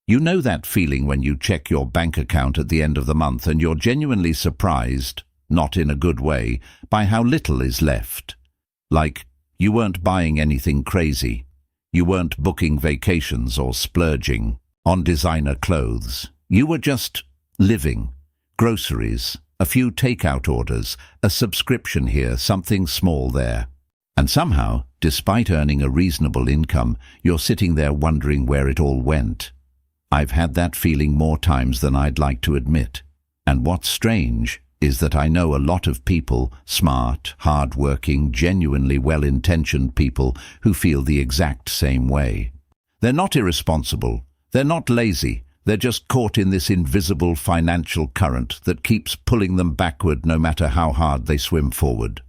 You know that feeling when you check your bank account at the end of the month and you're genuinely surprised, not in a good way, by how little is left. Like, you weren't buying anything crazy. You weren't booking vacations or splurging on designer clothes. You were just living. Groceries, a few takeout orders, a subscription here, something small there. And somehow, despite earning a reasonable income, you're sitting there wondering where it all went. I've had that feeling more times than I'd like to admit. And what's strange is that I know a lot of people, smart, hard-working, genuinely well-intentioned people, who feel the exact same way. They're not irresponsible. They're not lazy. They're just caught in this invisible financial current that keeps pulling them backward no matter how hard they swim forward.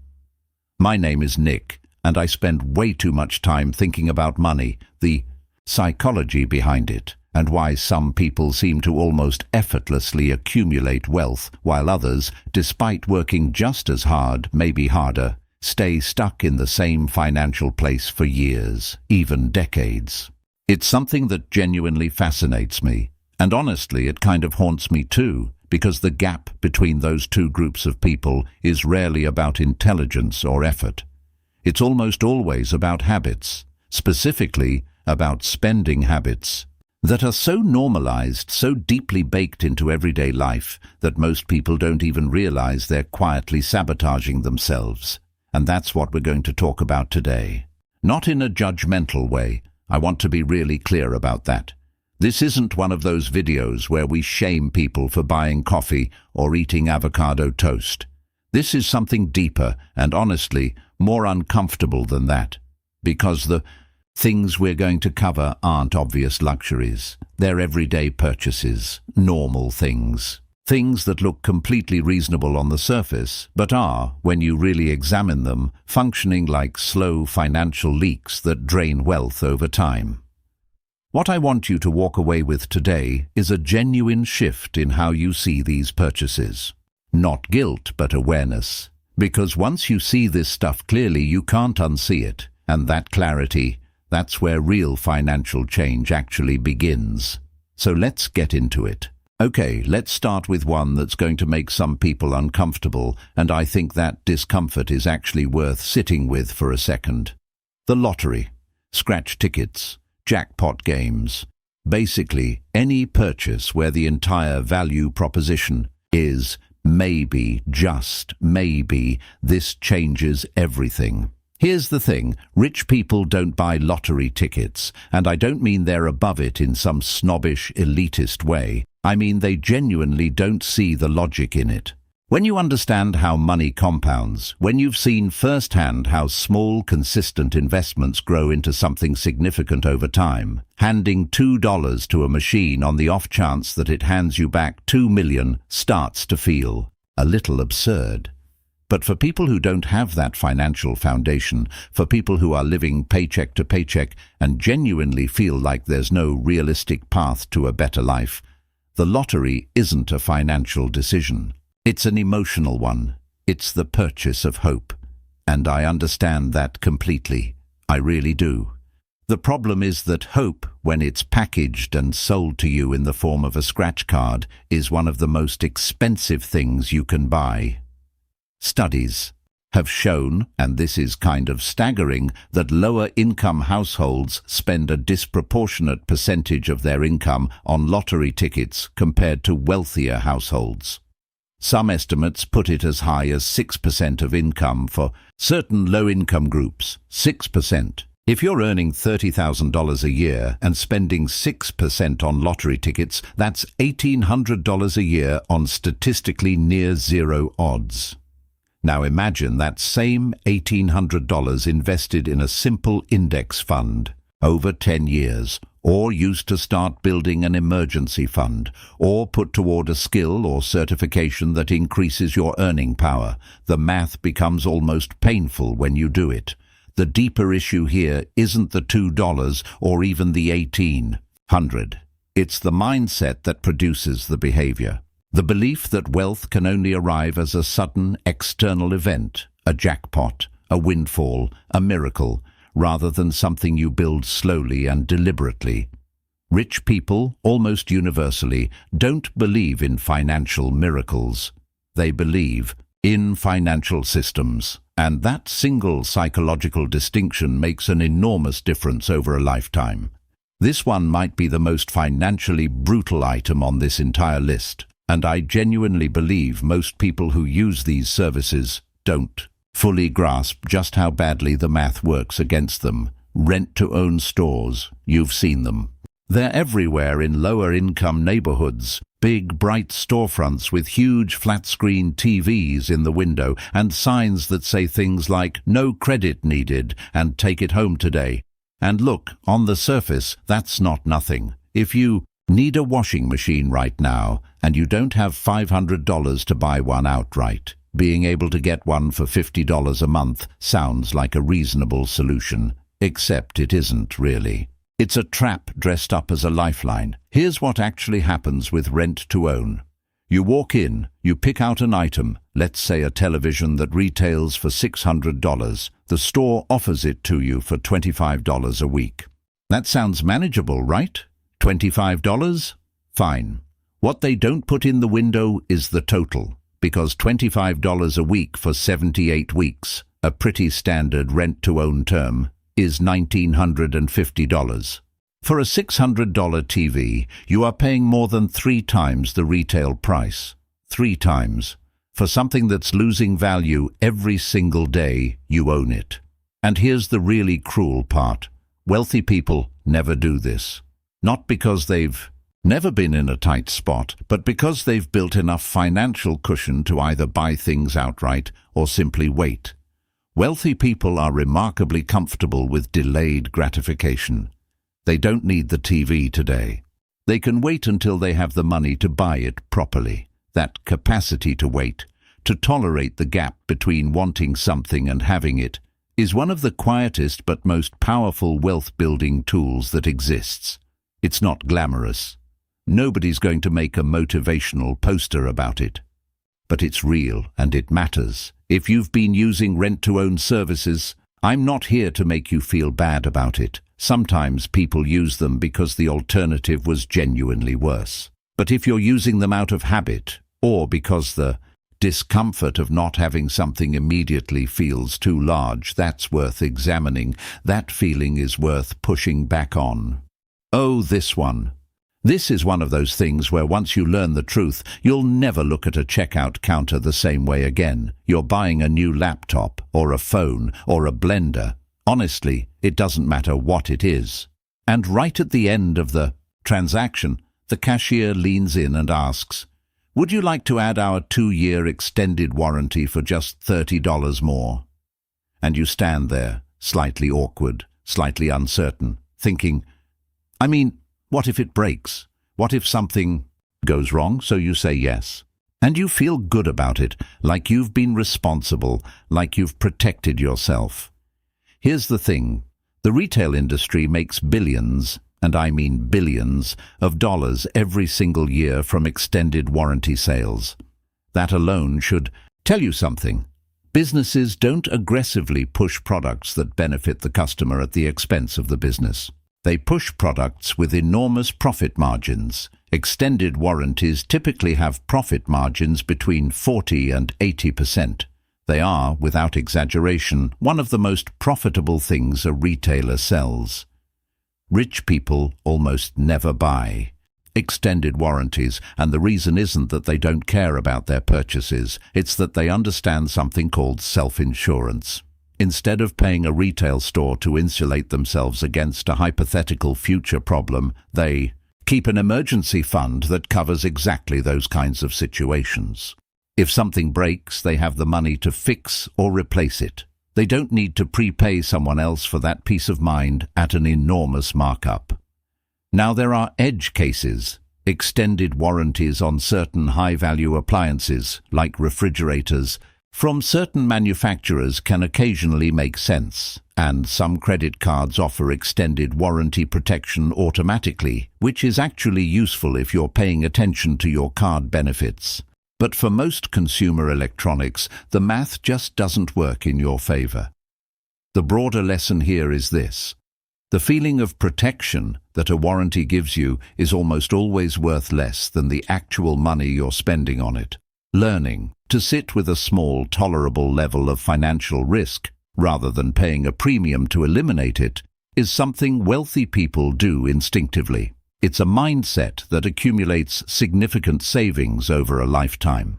My name is Nick, and I spend way too much time thinking about money, the psychology behind it, and why some people seem to almost effortlessly accumulate wealth, while others, despite working just as hard, maybe harder, stay stuck in the same financial place for years, even decades. It's something that genuinely fascinates me, and honestly it kind of haunts me too, because the gap between those two groups of people is rarely about intelligence or effort. It's almost always about habits, specifically about spending habits, that are so normalized, so deeply baked into everyday life that most people don't even realize they're quietly sabotaging themselves. And that's what we're going to talk about today. Not in a judgmental way. I want to be really clear about that. This isn't one of those videos where we shame people for buying coffee or eating avocado toast. This is something deeper and, honestly, more uncomfortable than that. Because the things we're going to cover aren't obvious luxuries. They're everyday purchases, normal things. Things that look completely reasonable on the surface, but are, when you really examine them, functioning like slow financial leaks that drain wealth over time. What I want you to walk away with today is a genuine shift in how you see these purchases. Not guilt, but awareness. Because once you see this stuff clearly, you can't unsee it. And that clarity, that's where real financial change actually begins. So let's get into it. Okay, let's start with one that's going to make some people uncomfortable, and I think that discomfort is actually worth sitting with for a second. The lottery, scratch tickets, jackpot games. Basically, any purchase where the entire value proposition is maybe, just maybe, this changes everything. Here's the thing, rich people don't buy lottery tickets, and I don't mean they're above it in some snobbish, elitist way. I mean they genuinely don't see the logic in it. When you understand how money compounds, when you've seen firsthand how small, consistent investments grow into something significant over time, handing $2 to a machine on the off chance that it hands you back $2 million starts to feel a little absurd. But for people who don't have that financial foundation, for people who are living paycheck to paycheck and genuinely feel like there's no realistic path to a better life, the lottery isn't a financial decision. It's an emotional one. It's the purchase of hope. And I understand that completely. I really do. The problem is that hope, when it's packaged and sold to you in the form of a scratch card, is one of the most expensive things you can buy. Studies have shown, and this is kind of staggering, that lower-income households spend a disproportionate percentage of their income on lottery tickets compared to wealthier households. Some estimates put it as high as 6% of income for certain low-income groups. 6%. If you're earning $30,000 a year and spending 6% on lottery tickets, that's $1,800 a year on statistically near zero odds. Now imagine that same $1,800 invested in a simple index fund over 10 years, or used to start building an emergency fund, or put toward a skill or certification that increases your earning power. The math becomes almost painful when you do it. The deeper issue here isn't the $2 or even the $1,800. It's the mindset that produces the behavior. The belief that wealth can only arrive as a sudden external event, a jackpot, a windfall, a miracle, rather than something you build slowly and deliberately. Rich people, almost universally, don't believe in financial miracles. They believe in financial systems. And that single psychological distinction makes an enormous difference over a lifetime. This one might be the most financially brutal item on this entire list, and I genuinely believe most people who use these services don't fully grasp just how badly the math works against them. Rent-to-own stores, you've seen them. They're everywhere in lower-income neighborhoods, big, bright storefronts with huge flat-screen TVs in the window and signs that say things like, "No credit needed," and "Take it home today." And look, on the surface, that's not nothing. If you need a washing machine right now and you don't have $500 to buy one outright, being able to get one for $50 a month sounds like a reasonable solution, except it isn't really. It's a trap dressed up as a lifeline. Here's what actually happens with rent-to-own. You walk in, you pick out an item, let's say a television that retails for $600. The store offers it to you for $25 a week. That sounds manageable, right? $25? Fine. What they don't put in the window is the total, because $25 a week for 78 weeks, a pretty standard rent-to-own term, is $1,950. For a $600 TV, you are paying more than 3 times the retail price. 3 times. For something that's losing value every single day you own it. And here's the really cruel part. Wealthy people never do this. Not because they've never been in a tight spot, but because they've built enough financial cushion to either buy things outright or simply wait. Wealthy people are remarkably comfortable with delayed gratification. They don't need the TV today. They can wait until they have the money to buy it properly. That capacity to wait, to tolerate the gap between wanting something and having it, is one of the quietest but most powerful wealth-building tools that exists. It's not glamorous. Nobody's going to make a motivational poster about it. But it's real and it matters. If you've been using rent-to-own services, I'm not here to make you feel bad about it. Sometimes people use them because the alternative was genuinely worse. But if you're using them out of habit, or because the discomfort of not having something immediately feels too large, that's worth examining. That feeling is worth pushing back on. Oh, this one. This is one of those things where once you learn the truth, you'll never look at a checkout counter the same way again. You're buying a new laptop, or a phone, or a blender. Honestly, it doesn't matter what it is. And right at the end of the transaction, the cashier leans in and asks, "Would you like to add our 2-year extended warranty for just $30 more?" And you stand there, slightly awkward, slightly uncertain, thinking, what if it breaks? What if something goes wrong? So you say yes. And you feel good about it, like you've been responsible, like you've protected yourself. Here's the thing. The retail industry makes billions, and I mean billions, of dollars every single year from extended warranty sales. That alone should tell you something. Businesses don't aggressively push products that benefit the customer at the expense of the business. They push products with enormous profit margins. Extended warranties typically have profit margins between 40 and 80%. They are, without exaggeration, one of the most profitable things a retailer sells. Rich people almost never buy extended warranties, and the reason isn't that they don't care about their purchases, it's that they understand something called self-insurance. Instead of paying a retail store to insulate themselves against a hypothetical future problem, they keep an emergency fund that covers exactly those kinds of situations. If something breaks, they have the money to fix or replace it. They don't need to prepay someone else for that peace of mind at an enormous markup. Now there are edge cases, extended warranties on certain high-value appliances, like refrigerators, from certain manufacturers can occasionally make sense, and some credit cards offer extended warranty protection automatically, which is actually useful if you're paying attention to your card benefits. But for most consumer electronics, the math just doesn't work in your favor. The broader lesson here is this. The feeling of protection that a warranty gives you is almost always worth less than the actual money you're spending on it. Learning to sit with a small, tolerable level of financial risk, rather than paying a premium to eliminate it, is something wealthy people do instinctively. It's a mindset that accumulates significant savings over a lifetime.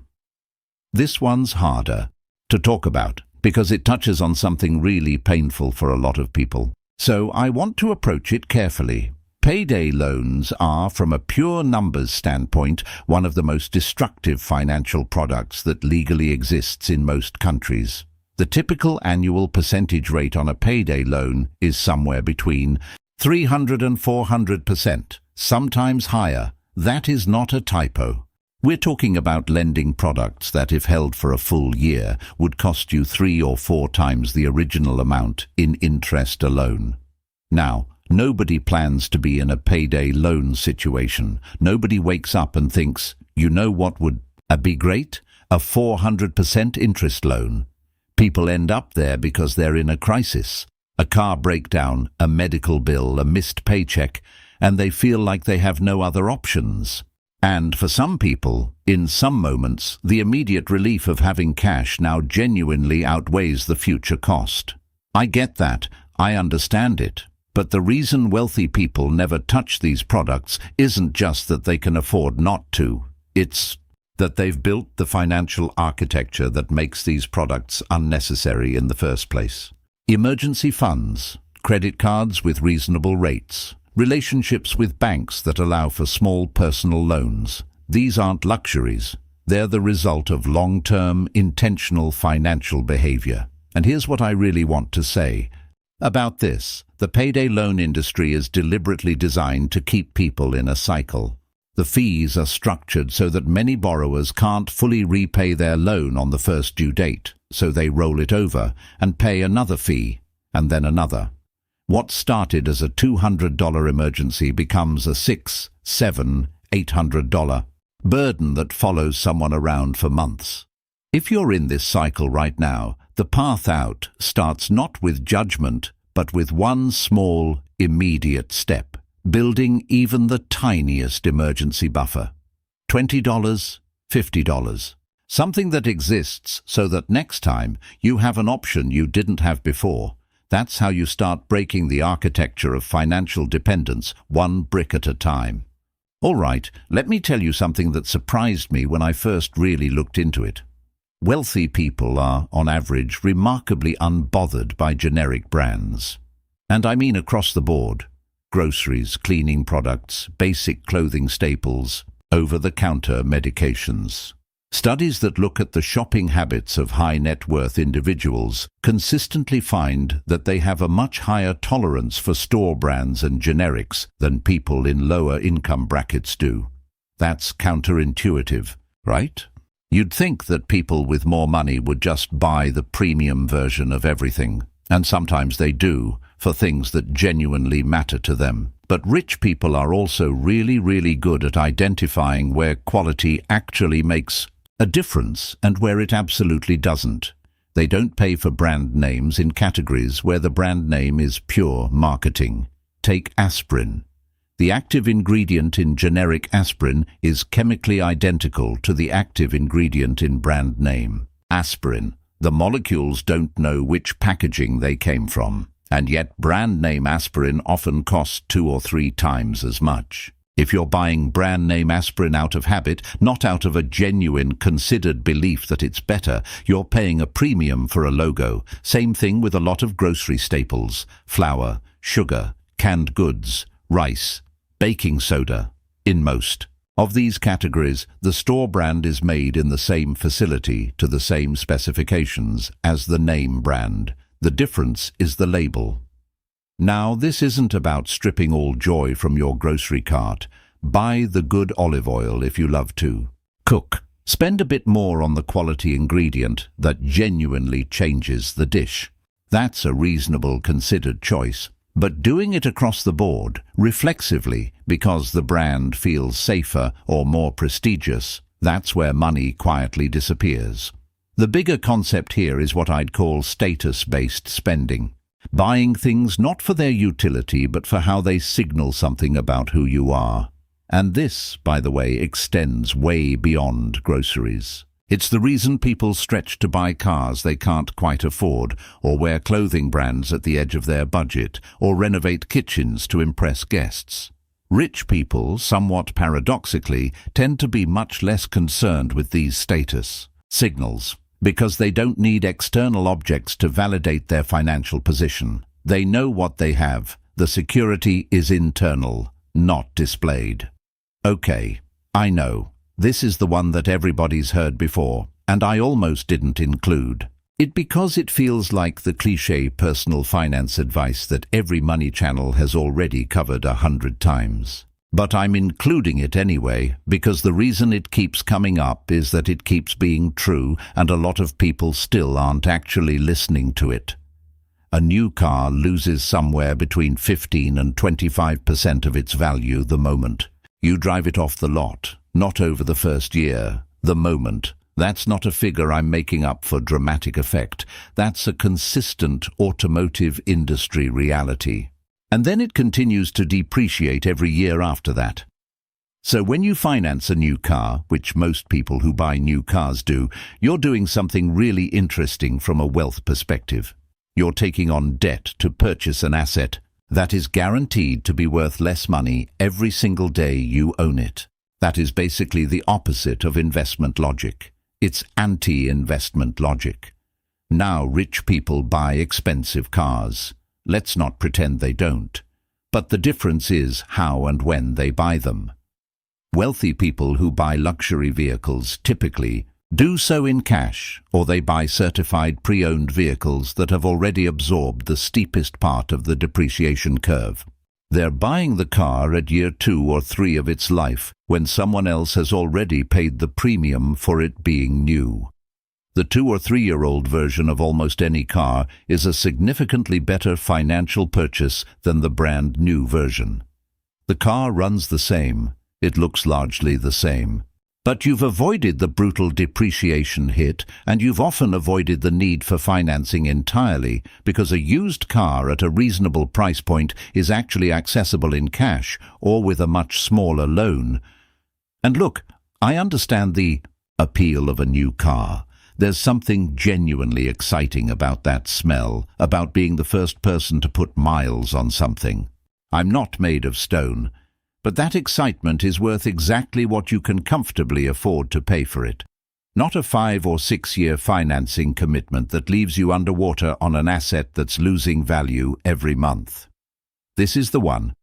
This one's harder to talk about because it touches on something really painful for a lot of people. So I want to approach it carefully. Payday loans are, from a pure numbers standpoint, one of the most destructive financial products that legally exists in most countries. The typical annual percentage rate on a payday loan is somewhere between 300 and 400%, sometimes higher. That is not a typo. We're talking about lending products that, if held for a full year, would cost you 3 or 4 times the original amount in interest alone. Now, nobody plans to be in a payday loan situation. Nobody wakes up and thinks, you know what would be great? A 400% interest loan. People end up there because they're in a crisis. A car breakdown, a medical bill, a missed paycheck, and they feel like they have no other options. And for some people, in some moments, the immediate relief of having cash now genuinely outweighs the future cost. I get that. I understand it. But the reason wealthy people never touch these products isn't just that they can afford not to. It's that they've built the financial architecture that makes these products unnecessary in the first place. Emergency funds, credit cards with reasonable rates, relationships with banks that allow for small personal loans. These aren't luxuries. They're the result of long-term, intentional financial behavior. And here's what I really want to say about this. The payday loan industry is deliberately designed to keep people in a cycle. The fees are structured so that many borrowers can't fully repay their loan on the first due date, so they roll it over and pay another fee, and then another. What started as a $200 emergency becomes a $600, $700, $800 burden that follows someone around for months. If you're in this cycle right now, the path out starts not with judgment, but with one small, immediate step, building even the tiniest emergency buffer. $20, $50. Something that exists so that next time you have an option you didn't have before. That's how you start breaking the architecture of financial dependence, one brick at a time. All right, let me tell you something that surprised me when I first really looked into it. Wealthy people are, on average, remarkably unbothered by generic brands. And I mean across the board. Groceries, cleaning products, basic clothing staples, over-the-counter medications. Studies that look at the shopping habits of high-net-worth individuals consistently find that they have a much higher tolerance for store brands and generics than people in lower income brackets do. That's counterintuitive, right? You'd think that people with more money would just buy the premium version of everything, and sometimes they do, for things that genuinely matter to them. But rich people are also really good at identifying where quality actually makes a difference and where it absolutely doesn't. They don't pay for brand names in categories where the brand name is pure marketing. Take aspirin. The active ingredient in generic aspirin is chemically identical to the active ingredient in brand name aspirin. The molecules don't know which packaging they came from, and yet brand name aspirin often costs 2 or 3 times as much. If you're buying brand name aspirin out of habit, not out of a genuine, considered belief that it's better, you're paying a premium for a logo. Same thing with a lot of grocery staples: flour, sugar, canned goods, rice, baking soda. In most of these categories, the store brand is made in the same facility to the same specifications as the name brand. The difference is the label. Now, this isn't about stripping all joy from your grocery cart. Buy the good olive oil if you love to cook. Spend a bit more on the quality ingredient that genuinely changes the dish. That's a reasonable, considered choice. But doing it across the board, reflexively, because the brand feels safer or more prestigious, that's where money quietly disappears. The bigger concept here is what I'd call status-based spending. Buying things not for their utility but for how they signal something about who you are. And this, by the way, extends way beyond groceries. It's the reason people stretch to buy cars they can't quite afford, or wear clothing brands at the edge of their budget, or renovate kitchens to impress guests. Rich people, somewhat paradoxically, tend to be much less concerned with these status signals, because they don't need external objects to validate their financial position. They know what they have. The security is internal, not displayed. Okay, I know. This is the one that everybody's heard before, and I almost didn't include it because it feels like the cliché personal finance advice that every money channel has already covered 100 times. But I'm including it anyway because the reason it keeps coming up is that it keeps being true and a lot of people still aren't actually listening to it. A new car loses somewhere between 15 and 25% of its value the moment you drive it off the lot, not over the first year, the moment. That's not a figure I'm making up for dramatic effect. That's a consistent automotive industry reality. And then it continues to depreciate every year after that. So when you finance a new car, which most people who buy new cars do, you're doing something really interesting from a wealth perspective. You're taking on debt to purchase an asset that is guaranteed to be worth less money every single day you own it. That is basically the opposite of investment logic. It's anti-investment logic. Now rich people buy expensive cars. Let's not pretend they don't. But the difference is how and when they buy them. Wealthy people who buy luxury vehicles typically do so in cash, or they buy certified pre-owned vehicles that have already absorbed the steepest part of the depreciation curve. They're buying the car at year 2 or 3 of its life, when someone else has already paid the premium for it being new. The 2 or 3-year-old version of almost any car is a significantly better financial purchase than the brand new version. The car runs the same, it looks largely the same. But you've avoided the brutal depreciation hit, and you've often avoided the need for financing entirely, because a used car at a reasonable price point is actually accessible in cash or with a much smaller loan. And look, I understand the appeal of a new car. There's something genuinely exciting about that smell, about being the first person to put miles on something. I'm not made of stone. But that excitement is worth exactly what you can comfortably afford to pay for it. Not a 5 or 6 year financing commitment that leaves you underwater on an asset that's losing value every month. This is the one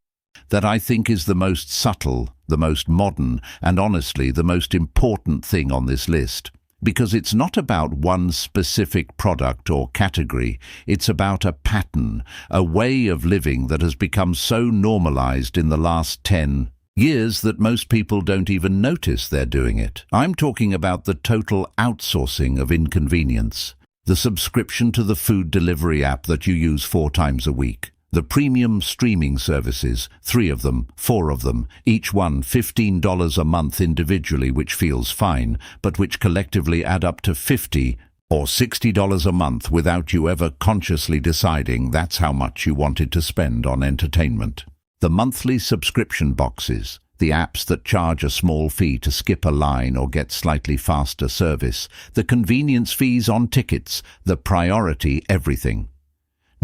that I think is the most subtle, the most modern, and honestly the most important thing on this list. Because it's not about one specific product or category, it's about a pattern, a way of living that has become so normalized in the last 10 years that most people don't even notice they're doing it. I'm talking about the total outsourcing of inconvenience, the subscription to the food delivery app that you use 4 times a week, the premium streaming services, 3 of them, 4 of them, each one $15 a month individually, which feels fine, but which collectively add up to $50 or $60 a month without you ever consciously deciding that's how much you wanted to spend on entertainment. The monthly subscription boxes, the apps that charge a small fee to skip a line or get slightly faster service, the convenience fees on tickets, the priority everything.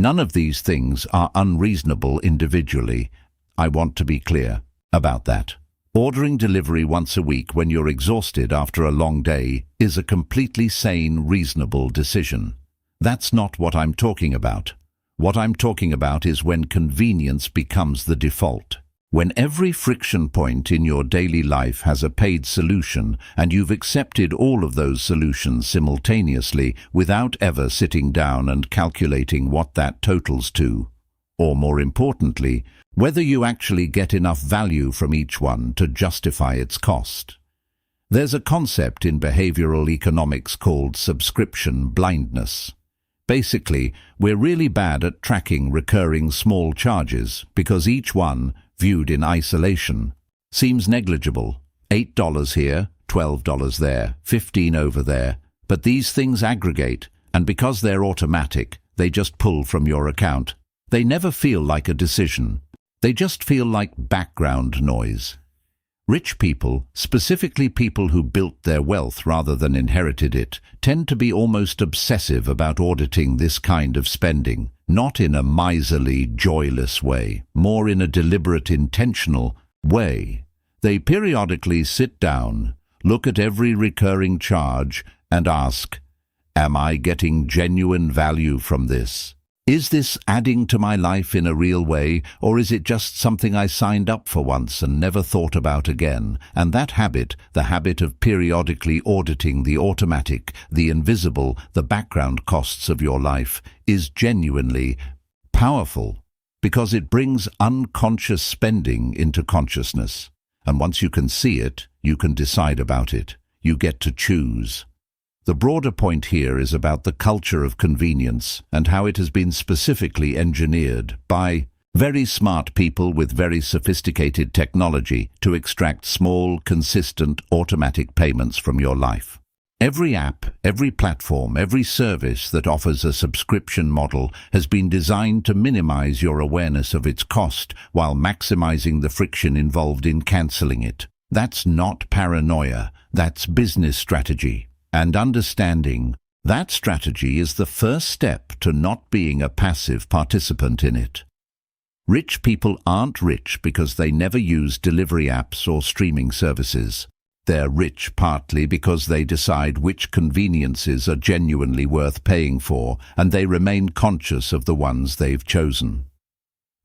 None of these things are unreasonable individually. I want to be clear about that. Ordering delivery once a week when you're exhausted after a long day is a completely sane, reasonable decision. That's not what I'm talking about. What I'm talking about is when convenience becomes the default. When every friction point in your daily life has a paid solution and you've accepted all of those solutions simultaneously without ever sitting down and calculating what that totals to, or more importantly, whether you actually get enough value from each one to justify its cost. There's a concept in behavioral economics called subscription blindness. Basically, we're really bad at tracking recurring small charges because each one, viewed in isolation, seems negligible. $8 here, $12 there, $15 over there. But these things aggregate, and because they're automatic, they just pull from your account. They never feel like a decision. They just feel like background noise. Rich people, specifically people who built their wealth rather than inherited it, tend to be almost obsessive about auditing this kind of spending, not in a miserly, joyless way, more in a deliberate, intentional way. They periodically sit down, look at every recurring charge, and ask, "Am I getting genuine value from this? Is this adding to my life in a real way, or is it just something I signed up for once and never thought about again?" And that habit, the habit of periodically auditing the automatic, the invisible, the background costs of your life, is genuinely powerful because it brings unconscious spending into consciousness. And once you can see it, you can decide about it. You get to choose. The broader point here is about the culture of convenience and how it has been specifically engineered by very smart people with very sophisticated technology to extract small, consistent, automatic payments from your life. Every app, every platform, every service that offers a subscription model has been designed to minimize your awareness of its cost while maximizing the friction involved in canceling it. That's not paranoia, that's business strategy. And understanding that strategy is the first step to not being a passive participant in it. Rich people aren't rich because they never use delivery apps or streaming services. They're rich partly because they decide which conveniences are genuinely worth paying for, and they remain conscious of the ones they've chosen.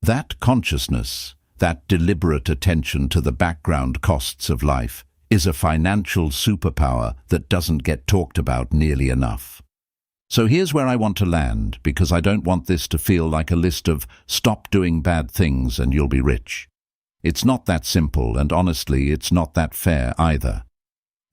That consciousness, that deliberate attention to the background costs of life, is a financial superpower that doesn't get talked about nearly enough. So here's where I want to land, because I don't want this to feel like a list of "stop doing bad things and you'll be rich." It's not that simple, and honestly, it's not that fair either.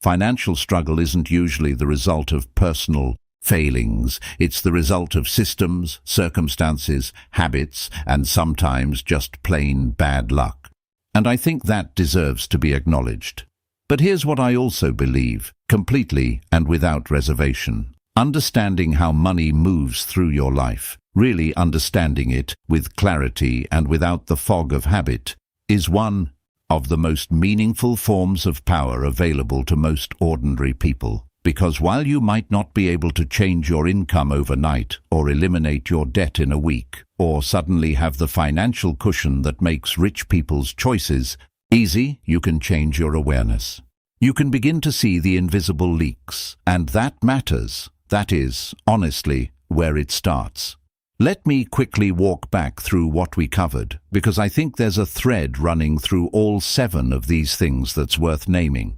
Financial struggle isn't usually the result of personal failings. It's the result of systems, circumstances, habits, and sometimes just plain bad luck. And I think that deserves to be acknowledged. But here's what I also believe, completely and without reservation. Understanding how money moves through your life, really understanding it with clarity and without the fog of habit, is one of the most meaningful forms of power available to most ordinary people. Because while you might not be able to change your income overnight, or eliminate your debt in a week, or suddenly have the financial cushion that makes rich people's choices easy, you can change your awareness. You can begin to see the invisible leaks, and that matters. That is, honestly, where it starts. Let me quickly walk back through what we covered, because I think there's a thread running through all 7 of these things that's worth naming.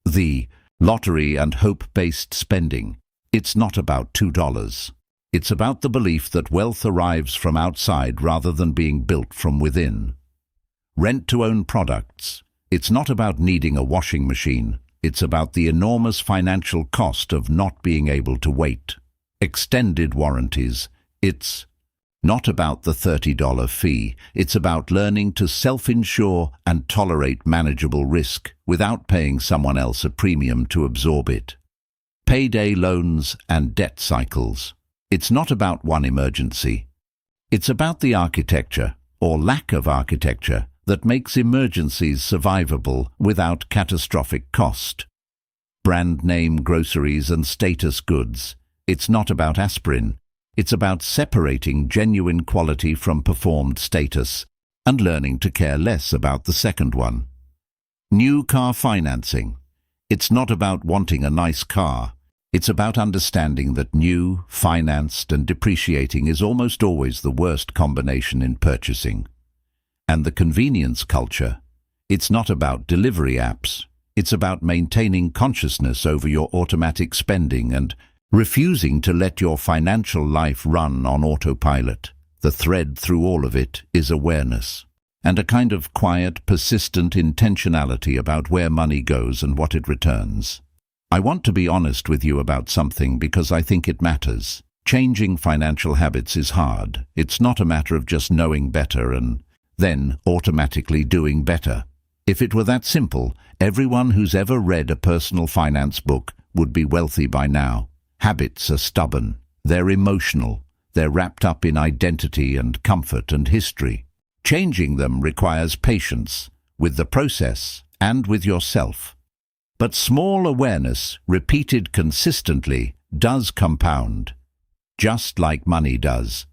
The lottery and hope-based spending. It's not about $2. It's about the belief that wealth arrives from outside rather than being built from within. Rent-to-own products. It's not about needing a washing machine. It's about the enormous financial cost of not being able to wait. Extended warranties. It's not about the $30 fee. It's about learning to self-insure and tolerate manageable risk without paying someone else a premium to absorb it. Payday loans and debt cycles. It's not about one emergency. It's about the architecture, or lack of architecture, that makes emergencies survivable without catastrophic cost. Brand name groceries and status goods. It's not about aspirin. It's about separating genuine quality from performed status and learning to care less about the second one. New car financing. It's not about wanting a nice car. It's about understanding that new, financed, and depreciating is almost always the worst combination in purchasing. And the convenience culture. It's not about delivery apps. It's about maintaining consciousness over your automatic spending and refusing to let your financial life run on autopilot. The thread through all of it is awareness, and a kind of quiet, persistent intentionality about where money goes and what it returns. I want to be honest with you about something because I think it matters. Changing financial habits is hard. It's not a matter of just knowing better and then automatically doing better. If it were that simple, everyone who's ever read a personal finance book would be wealthy by now. Habits are stubborn. They're emotional. They're wrapped up in identity and comfort and history. Changing them requires patience, with the process and with yourself. But small awareness, repeated consistently, does compound, just like money does.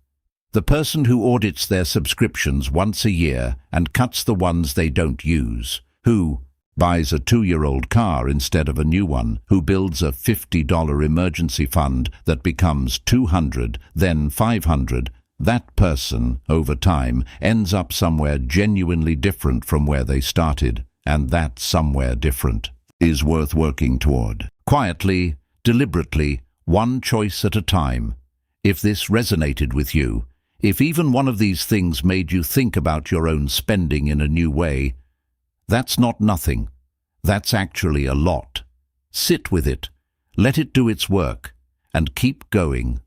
The person who audits their subscriptions once a year and cuts the ones they don't use, who buys a 2-year-old car instead of a new one, who builds a $50 emergency fund that becomes $200, then $500, that person, over time, ends up somewhere genuinely different from where they started, and that somewhere different is worth working toward. Quietly, deliberately, one choice at a time. If this resonated with you, if even one of these things made you think about your own spending in a new way, that's not nothing. That's actually a lot. Sit with it, let it do its work, and keep going.